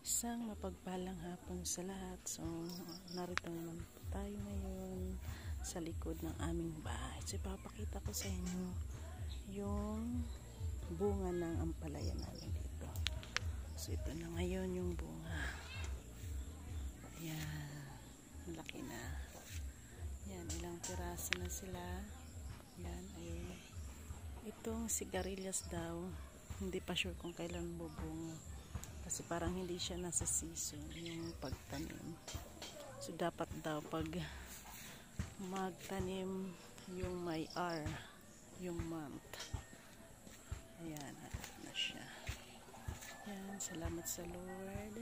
Isang mapagpalang hapon sa lahat. So, narito naman po tayo ngayon sa likod ng aming bahay. So, ipapakita ko sa inyo yung bunga ng ampalaya namin dito. So, ito na ngayon yung bunga. Ayan. Malaki na. Ayan, ilang piraso na sila. Ayan, ayun. Itong sigarilyas daw, hindi pa sure kung kailan bubunga. Kasi parang hindi siya nasa season yung pagtanim. So dapat daw pag magtanim yung may R, yung month. Ayan, na siya. Ayan, salamat sa Lord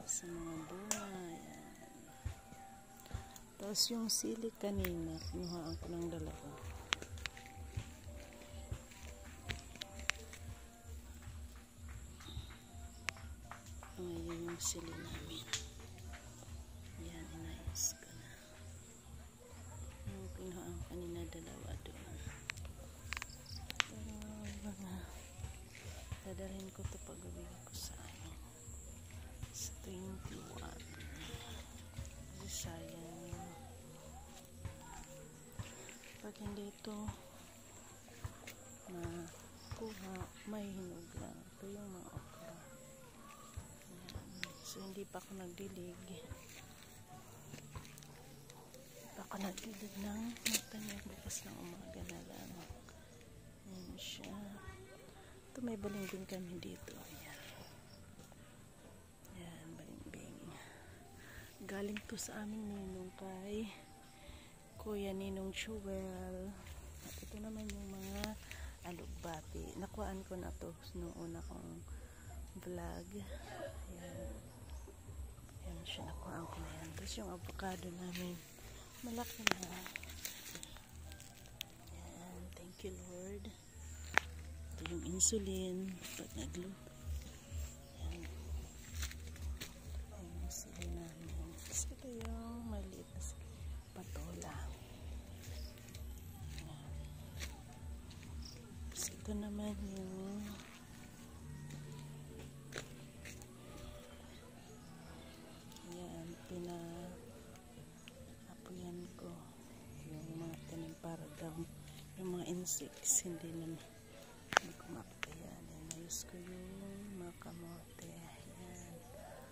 sa mga bunga. Ayan. Tapos yung sili kanina, kinuhaan ko ng dalawa. Ngayon yung sili namin. Yan, inayos ko na. Yung kinuhaan kanina dalawa doon. Pero mga dadalhin ko ito pag-uwi ko sa amin. Sa 21. Kasi sayang. Pag hindi ito makuha, may hinog lang. Ito yung mga okra. So, hindi pa ako nagdilig. Ng magtanya bukas ng umaga na lang. Ayan siya. Ito may balimbing kami dito. Ayan. Ayan, balimbing. Galing to sa aming ninong kay Kuya Ninong Chewel. At ito naman yung mga alugbati. Nakuhaan ko na to noong una kong vlog. Ayan. Ayan siya, nakuhaan ko na yan. Tapos yung avocado namin, malaki na. Ayan, thank you Lord. Ito yung insulin, pag nagluto. Ayan. Ayan yung insulin namin. Tapos ito yung maliit na patola. Ayan. Tapos ito naman yung pina-apuyan ko yung mga tanim para daw yung mga insects hindi kumakatayan. Ayos ko yung mga kamote. Ayan.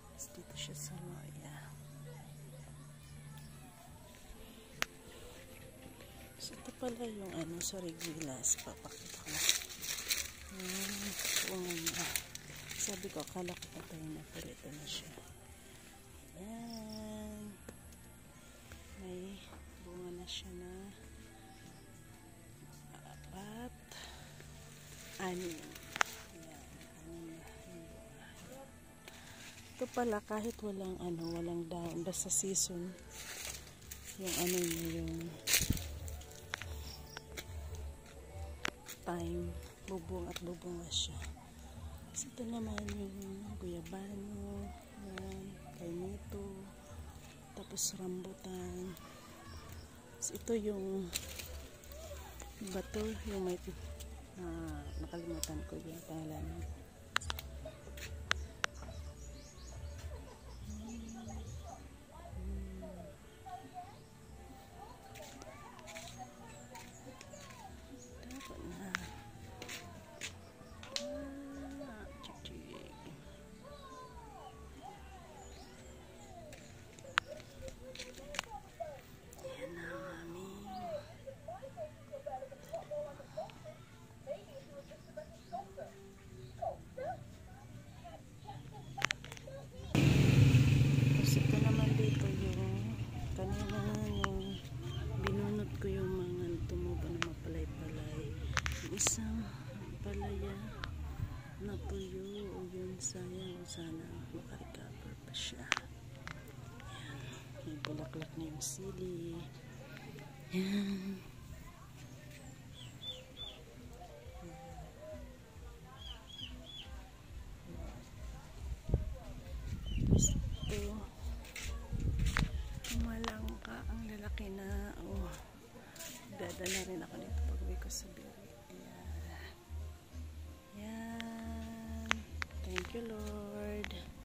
Tapos dito siya sa loya. So ito pala yung sa regilas. Papakita ko yung bunga. Sabi ko akala ko patay na pero ito na siya. Ayan. May bunga na siya na 4, 6. Ayan. Ito pala kahit walang daon basta season yung yung time bubong at bubunga siya. So, ito naman yung guyabano, kainito, tapos rambutan. So, ito yung bato, yung may nakalimutan ko yung pangalan. Isang palaya na tuyo o yun sayang sana makarecover pa siya. Ayan. May bulaklak na yung sili. Ayan. Tapos ito malangka ang lalaki na dadala rin ako nito pag uwi ko sa biyahe. Yan. Thank you Lord.